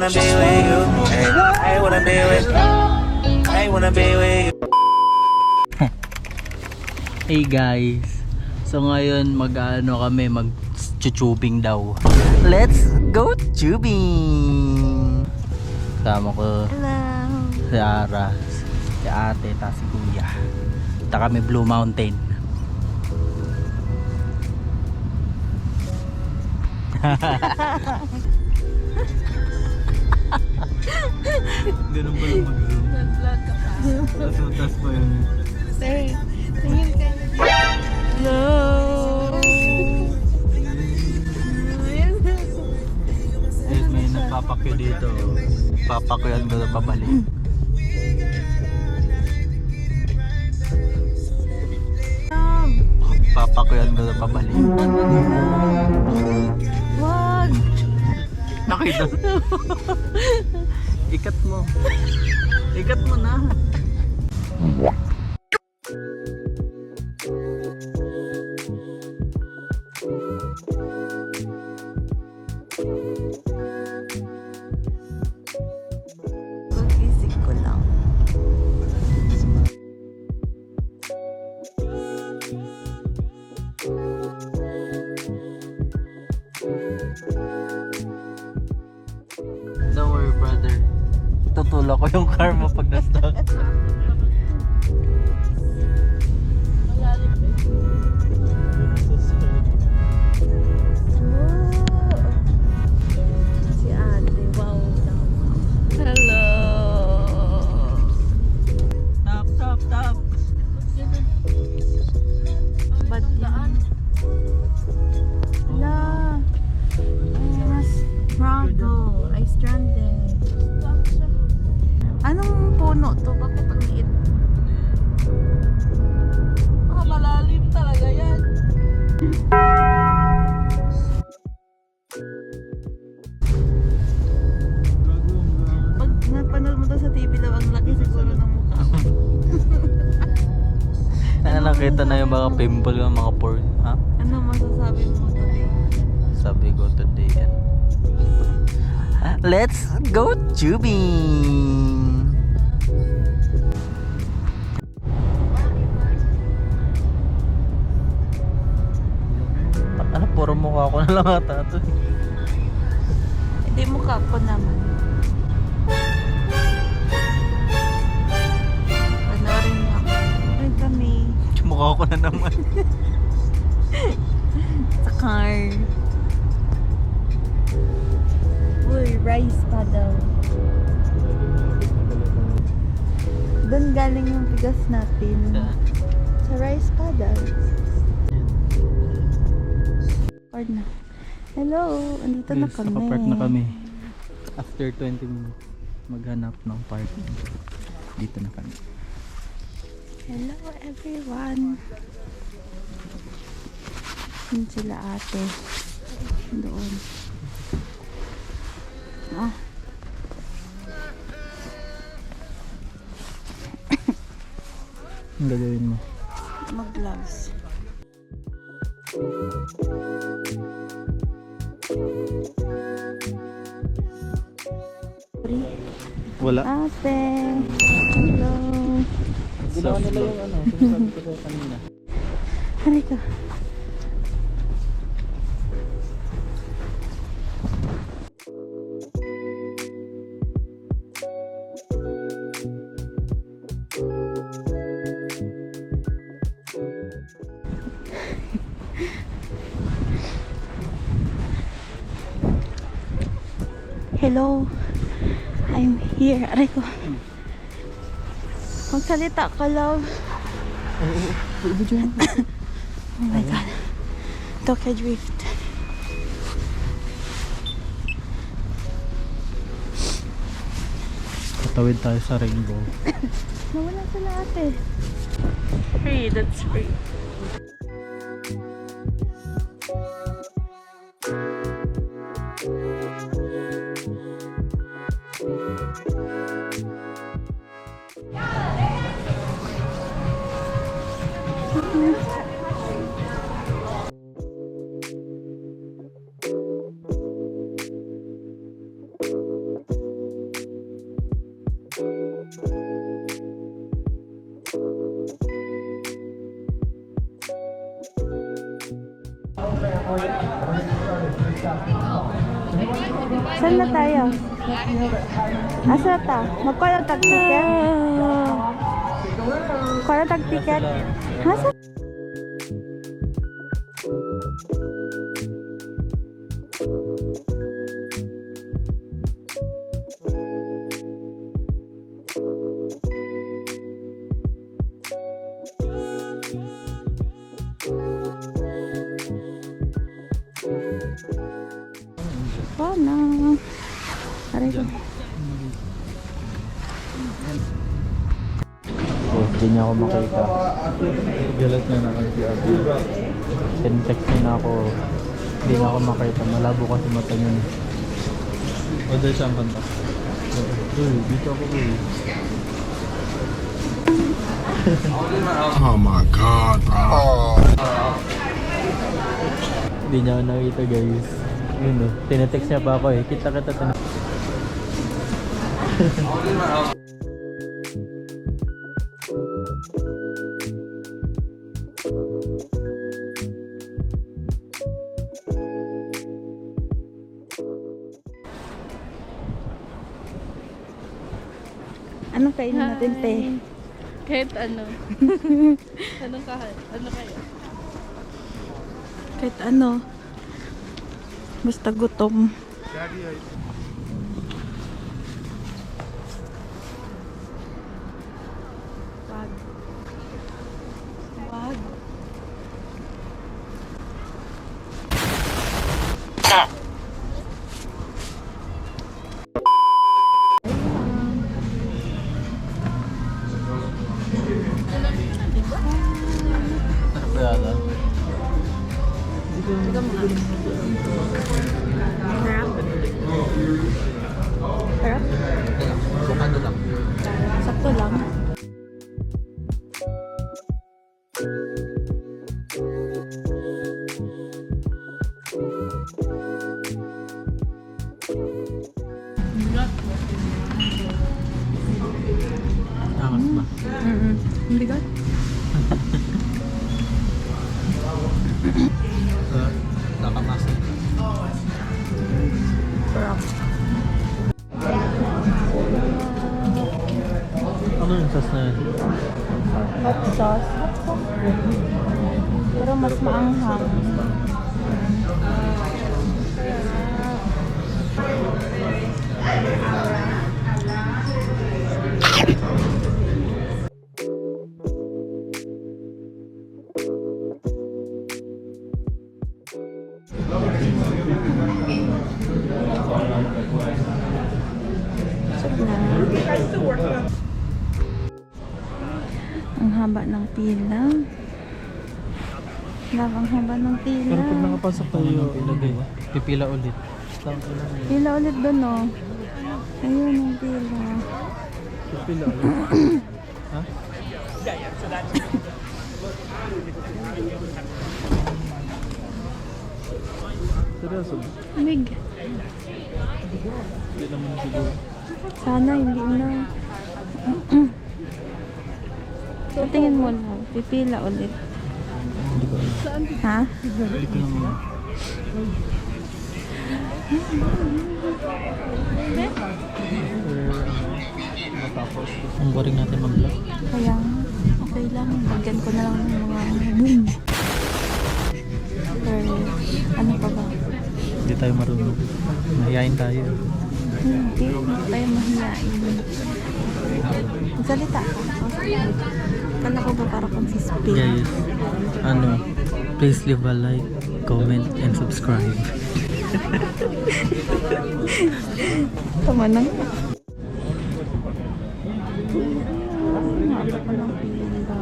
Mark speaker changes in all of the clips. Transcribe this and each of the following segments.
Speaker 1: wanna be with you. I wanna be with you. I wanna be with you.
Speaker 2: Hey guys, so ngayon mag-ano kami, mag-tubing daw. Let's go tubing! Kasama ko si Ara, si ate, ta si kuya. Punta kami Blue Mountain. Ganun ba lang mag-zoom?
Speaker 3: Nag-vlog ka pa.
Speaker 2: Tas pa yun.
Speaker 3: Say, tingin ka. Hello!
Speaker 2: Yes, may nagpapakyo dito. Papakyan ko na pabalik. Papakyan ko na pabalik.
Speaker 3: Wag!
Speaker 2: Nakita. Ikat mo. Ikat mo na.
Speaker 3: Pagising ko lang.
Speaker 2: Don't worry, brother. Tutulak ko yung car mo pag na-stuck.
Speaker 3: Si ate, wow daw. Hello!
Speaker 2: Stop, stop, stop.
Speaker 3: Ba't yan? Hala! Struggle. I stranded. Anong puno to? Bakit ang liit? Malalim talaga yan. Pag napanood mo to sa TV daw, ang laki siguro ng mukha ko.
Speaker 2: Ano, nakita na yung mga pimple, yung mga porn. Ha?
Speaker 3: Ano masasabi mo today?
Speaker 2: Sabi ko today yan. Let's go tubing! Ano, puro mukha ko na lang ata ito.
Speaker 3: Hindi mukha ko naman. Panoorin niyo ako. Ay kami.
Speaker 2: Mukha ko na naman.
Speaker 3: Sa car. Uy, rice paddle. Doon galing yung bigas natin. Sa rice paddle. Or na. Hello, andito na
Speaker 2: Yes,
Speaker 3: kami.
Speaker 2: nakapark na kami. After 20 minutes, maghanap ng parking. Dito na kami.
Speaker 3: Hello everyone. Yun sila ate. Doon. Ah.
Speaker 2: Ang gagawin mo?
Speaker 3: Mag-gloves.
Speaker 2: Wala.
Speaker 3: Ate. Hello.
Speaker 2: Ginawa nila yung ano, sinasabi ko sa'yo kanina.
Speaker 3: Hari ka. Hello. I'm here. Aray ko. Magsalita ka, love. Oh my God. Tokyo Drift.
Speaker 2: Tatawid tayo sa rainbow.
Speaker 3: Nawala sila ate. Free, that's free. Saan na tayo? Asa ta? Magkano tag-ticket? Magkano tag-ticket? Asa? Sana. Aray ko.
Speaker 2: Oh, hindi niya ako makita. Galat niya na kasi ako. Text niya na ako. Hindi na ako makita. Malabo kasi mata niya. O, dahil siyang kanta. Uy, dito ako uy.
Speaker 4: Oh my god, bro.
Speaker 2: Hindi niya ako nakita guys. Yun o. Tinetext niya pa ako eh. Kita-kita
Speaker 3: Anong kainin natin, te?
Speaker 5: Kahit ano. Anong kahit? Ano kaya?
Speaker 3: Kahit ano. Basta gutom. Wag. Wag.
Speaker 2: Ano pa yata?
Speaker 3: Sarap?
Speaker 2: Bukado lang.
Speaker 3: Sakto lang.
Speaker 2: Angas ba?
Speaker 3: Bigat.
Speaker 2: Nakamasa.
Speaker 3: Sarap.
Speaker 2: Ano yung sauce na yun?
Speaker 3: Hot sauce. Pero mas maanghang. Ang haba ng pila. Ang haba ng pila.
Speaker 2: Pero pag nakapasok tayo, ilagay. Pipila ulit.
Speaker 3: Pila ulit doon, no? Ayun ang pila.
Speaker 2: Pipila ulit. Ha? Seryoso?
Speaker 3: Big.
Speaker 2: Hindi naman siguro.
Speaker 3: Sana hindi na. Tingin mo lang. Pipila ulit. Ha?
Speaker 2: Hindi ko naman. Matapos. Ang boring natin mag-vlog.
Speaker 3: Kaya okay lang. Lagyan ko na lang ng mga boom. Or ano pa ba?
Speaker 2: Hindi tayo marunong. Mahihayin tayo.
Speaker 3: Hindi tayo mahihain. Magsalita ka. Kala ko ba para kung si Spin?
Speaker 2: Guys, please leave a like, comment, and subscribe.
Speaker 3: Tama na. Haba pa ng pila.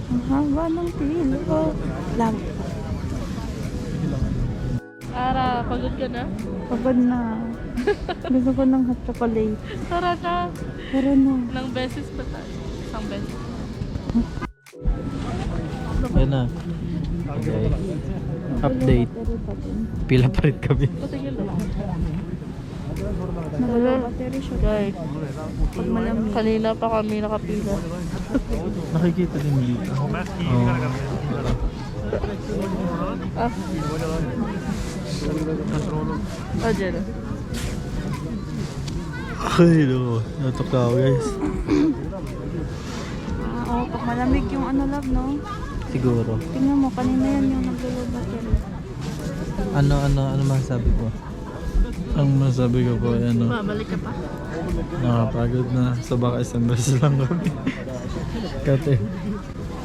Speaker 3: Ang haba ng pila. Lang.
Speaker 5: Ara, pagod ka na?
Speaker 3: Pagod na. Gusto ko ng hot chocolate.
Speaker 5: Tara na.
Speaker 3: Pero no.
Speaker 5: Nang beses pa tayo. Isang beses.
Speaker 2: Yan na. Okay. Update. Pila pa rin kami.
Speaker 5: Patigil lang.
Speaker 3: Naka-low battery siya.
Speaker 5: Guys,
Speaker 3: Pag malamig.
Speaker 5: kanina pa kami nakapila.
Speaker 2: Nakikita din dito. Oh.
Speaker 5: Ah. Oh, dyan.
Speaker 2: Ay, no. Natok ako, guys.
Speaker 3: Oo, pag malamig yung ano love, no?
Speaker 2: Siguro.
Speaker 3: Tingnan mo, kanina yan yung nag-low battery.
Speaker 2: Ano masabi ko? Ang masabi ko po, ano,
Speaker 5: Babalik ka pa.
Speaker 2: nakapagod na. Sa baka isang beses lang kami. Kate,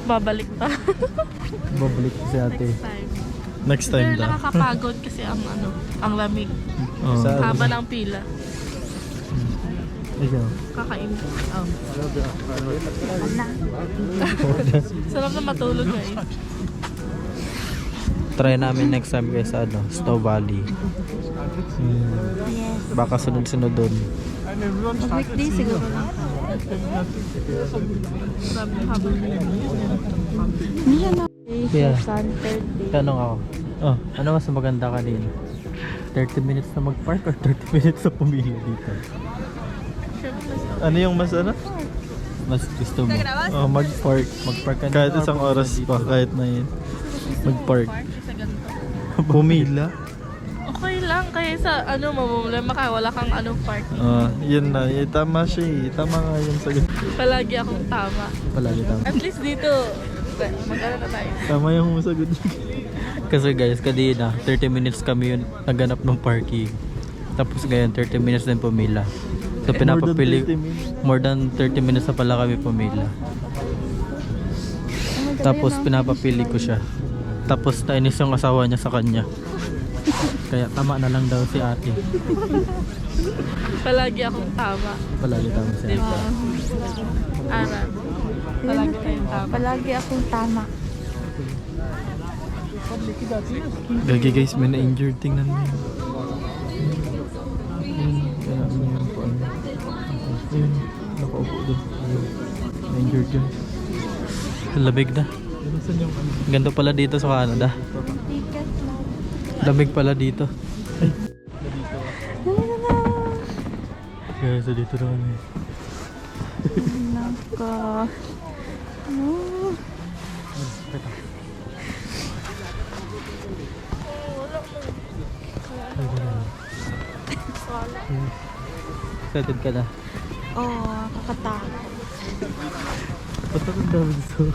Speaker 5: Babalik pa.
Speaker 2: babalik si ate.
Speaker 5: Time.
Speaker 2: Next time
Speaker 5: Pero
Speaker 2: daw.
Speaker 5: nakakapagod kasi ang lamig.
Speaker 2: Oh.
Speaker 5: Haba ng pila.
Speaker 2: Ikaw.
Speaker 5: Kakain. Oh. Sarap na matulog guys.
Speaker 2: Try namin next time guys sa Snow Valley.
Speaker 3: Yes.
Speaker 2: Baka sunod-sunod doon.
Speaker 3: Mag-weekday siguro lang.
Speaker 5: Grabe haba.
Speaker 3: Hindi siya na.
Speaker 2: Yeah.
Speaker 3: Sun, third day.
Speaker 2: Tanong ako. Oh, ano mas maganda kanina? 30 minutes na mag-park or 30 minutes na pumili dito?
Speaker 4: Ano yung mas ano?
Speaker 2: Mas gusto mo?
Speaker 4: Oh, mag-park.
Speaker 2: Mag-park ka
Speaker 4: Kahit
Speaker 2: dito or
Speaker 4: isang
Speaker 2: pumunta
Speaker 4: oras
Speaker 2: dito?
Speaker 4: pa, kahit na yun. Mag-park.
Speaker 5: Sa ganito.
Speaker 4: Pumila.
Speaker 5: Okay lang kaysa mamumulama ka, wala kang park.
Speaker 4: Yun na. Tama siya eh. Tama nga yun sa
Speaker 5: Palagi akong tama.
Speaker 2: Palagi tama.
Speaker 5: At least dito, mag-ano na tayo.
Speaker 4: Tama yung sagot.
Speaker 2: Kasi guys, kanina 30 minutes kami yun naghanap ng parking. Tapos ngayon 30 minutes din pumila. So pinapapili more than 30 minutes na pala kami pumila. Tapos pinapapili ko siya. Tapos nainis yung asawa niya sa kanya. Kaya tama na lang daw si ate.
Speaker 5: Palagi akong tama.
Speaker 2: Palagi tama si ate.
Speaker 5: Diba? Aral. Palagi tayong tama.
Speaker 3: Palagi akong tama.
Speaker 4: Gagi guys, may na-injured. Tingnan mo yun. Kaya ano yung paano. Ayun, nakaupo doon. Na-injured guys.
Speaker 2: Lamig na.
Speaker 4: Saan yung ano?
Speaker 2: Ganito pala dito sa Canada.
Speaker 3: Ticket lang.
Speaker 2: Lamig pala dito. Kaya sa dito na kami.
Speaker 3: Naka. No.
Speaker 2: Excited ka na?
Speaker 3: Oh, kakatakot.
Speaker 2: Ba't ang dami dito?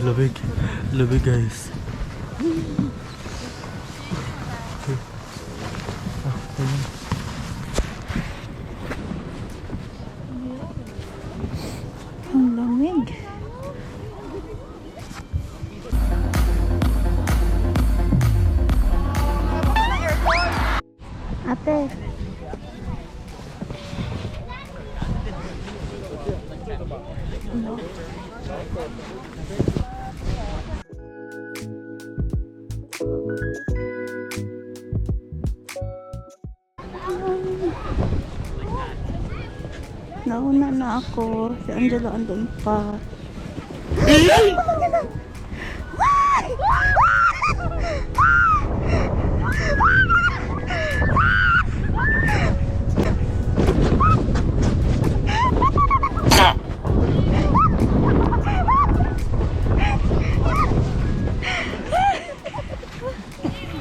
Speaker 2: Lamig. Lamig guys.
Speaker 3: Ang lamig. Ate. Nauna na ako. Si Angelo andun pa.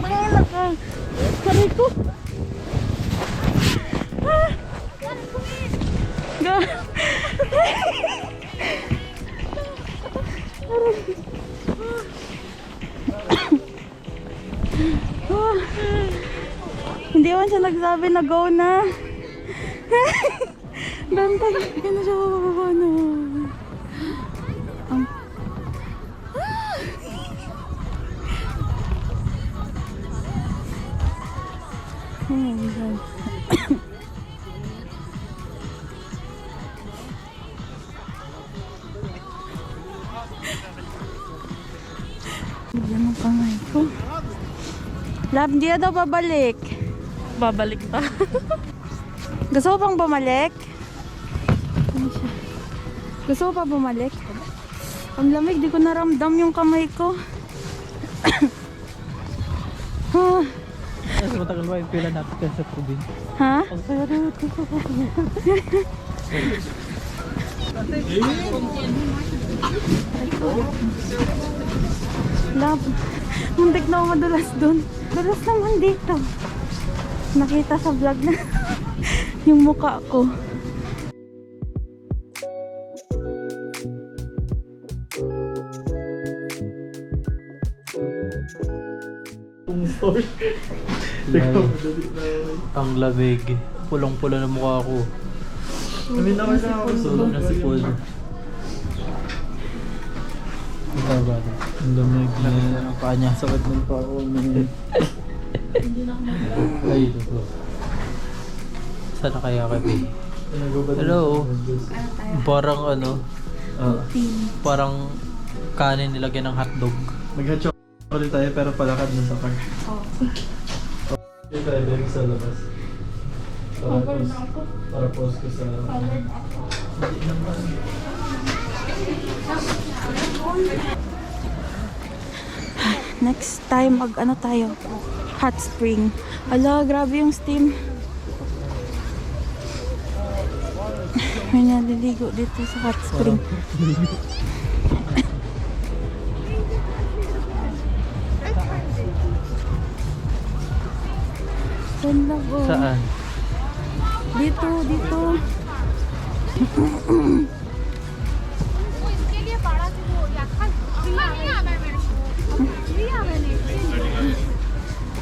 Speaker 3: Mahila ka. Sabi ko. Hindi man siya nagsabi na go na. Bantay, hindi na siya bababa na. Oh my God. Bigyan mo kamay ko. Love, hindi na daw babalik.
Speaker 5: Babalik pa.
Speaker 3: Gusto mo pang bumalik? Ano siya? Gusto mo pa bumalik? Ang lamig, di ko naramdam yung kamay ko. Ah,
Speaker 4: Mas matagal ba yung pila natin kasi sa tubig?
Speaker 3: ha?
Speaker 4: Ang saya na ito.
Speaker 3: Lab. Muntik na ako madulas dun. Dulas naman dito. Nakita sa vlog na yung mukha ko.
Speaker 4: Kung story.
Speaker 2: Ang lamig. Pulong-pula na mukha ko.
Speaker 4: Amin naman na ako.
Speaker 2: Sulong na si Paul. Ikaw ba?
Speaker 4: Ang lamig na.
Speaker 2: Ang paa niya.
Speaker 4: Sakit ng paa ko.
Speaker 2: Ay, ito. Sana kaya kami? Hello. Parang ano, parang kanin nilagyan ng hotdog.
Speaker 4: Mag-hatch ulit tayo pero palakad na sa car. Hindi tayo direct sa labas. Para post ko sa...
Speaker 3: Next time, ano tayo? Hot spring. Ala, grabe yung steam. May naliligo dito sa hot spring. Saan lang, oh.
Speaker 2: Saan?
Speaker 3: Dito, dito.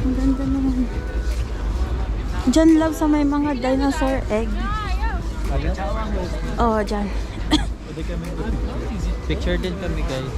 Speaker 3: Ang ganda naman. Diyan love sa may mga dinosaur egg. Oh, diyan.
Speaker 2: Pwede kami. Picture din kami guys.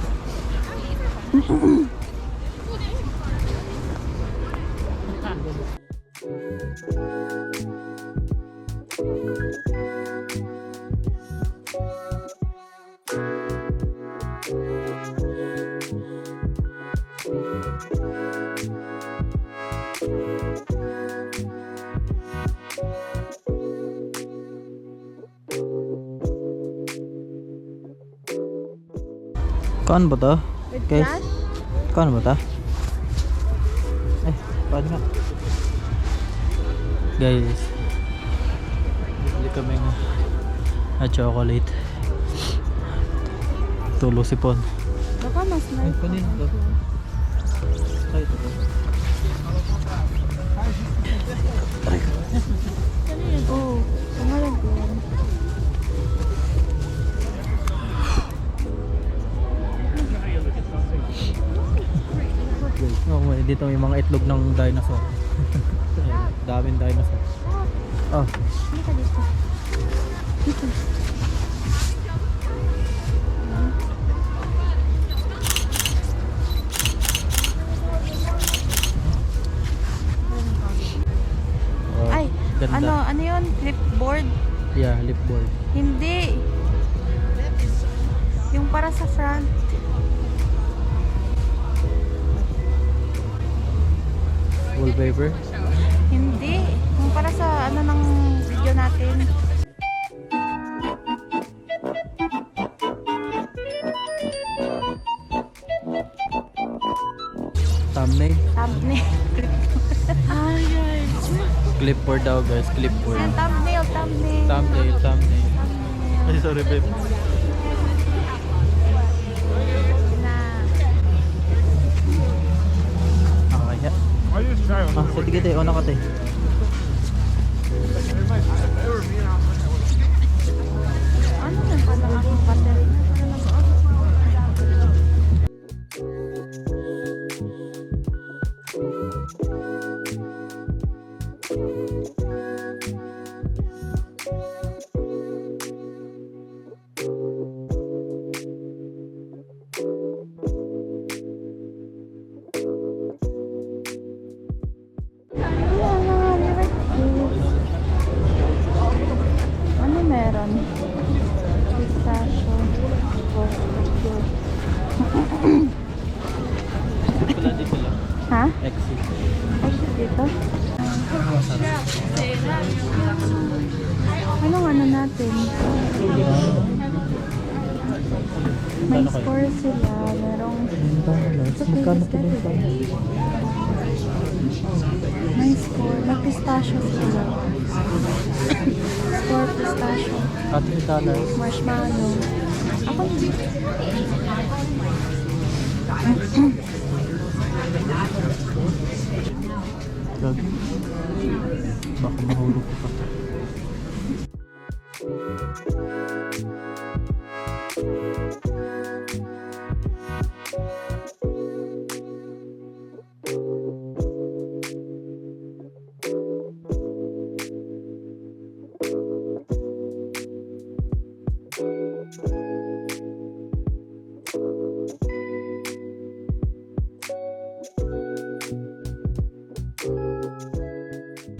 Speaker 2: Kaan ba to? Guys, kaan ba to? Paan nga? Guys, bili kami na chocolate. Tulo si Pon.
Speaker 3: Baka mas nice.
Speaker 2: Kunin ito. Ay, ito.
Speaker 3: Oh, pangalan ko yan.
Speaker 2: Oh, may dito may mga itlog ng dinosaur. Ayan, daming dinosaur. Oh,
Speaker 3: Hindi ka dito. Dito.
Speaker 2: oh
Speaker 3: Ay,
Speaker 2: ganda.
Speaker 3: ano yun? Clipboard?
Speaker 2: Yeah, lipboard.
Speaker 3: Hindi. Yung para sa front.
Speaker 2: Wallpaper.
Speaker 3: Hindi. Yung para sa ano ng video natin.
Speaker 2: Thumbnail.
Speaker 3: Thumbnail. Ay, ay.
Speaker 2: Clipboard daw guys, clipboard.
Speaker 3: Yan, thumbnail, thumbnail.
Speaker 2: Thumbnail, thumbnail. Ay, sorry babe.
Speaker 3: Na.
Speaker 2: Kaya. Ah, sige tayo, una ka tayo.
Speaker 3: Ano yan pala ang battery? Ano meron? Pistachio.
Speaker 2: Pala dito lang.
Speaker 3: Ha?
Speaker 2: Exit.
Speaker 3: Exit dito?
Speaker 2: Masarap.
Speaker 3: Anong ano natin? May
Speaker 2: Ano kayo?
Speaker 3: score sila. Merong...
Speaker 4: Magkano po yung
Speaker 3: May score. May pistachio sila. Score pistachio.
Speaker 2: $30.
Speaker 3: Marshmallow. Ako
Speaker 2: Gag. Baka mahulog ko pa.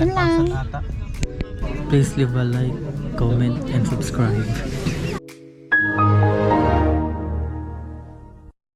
Speaker 3: Yun lang.
Speaker 2: Please leave a like, comment, and subscribe.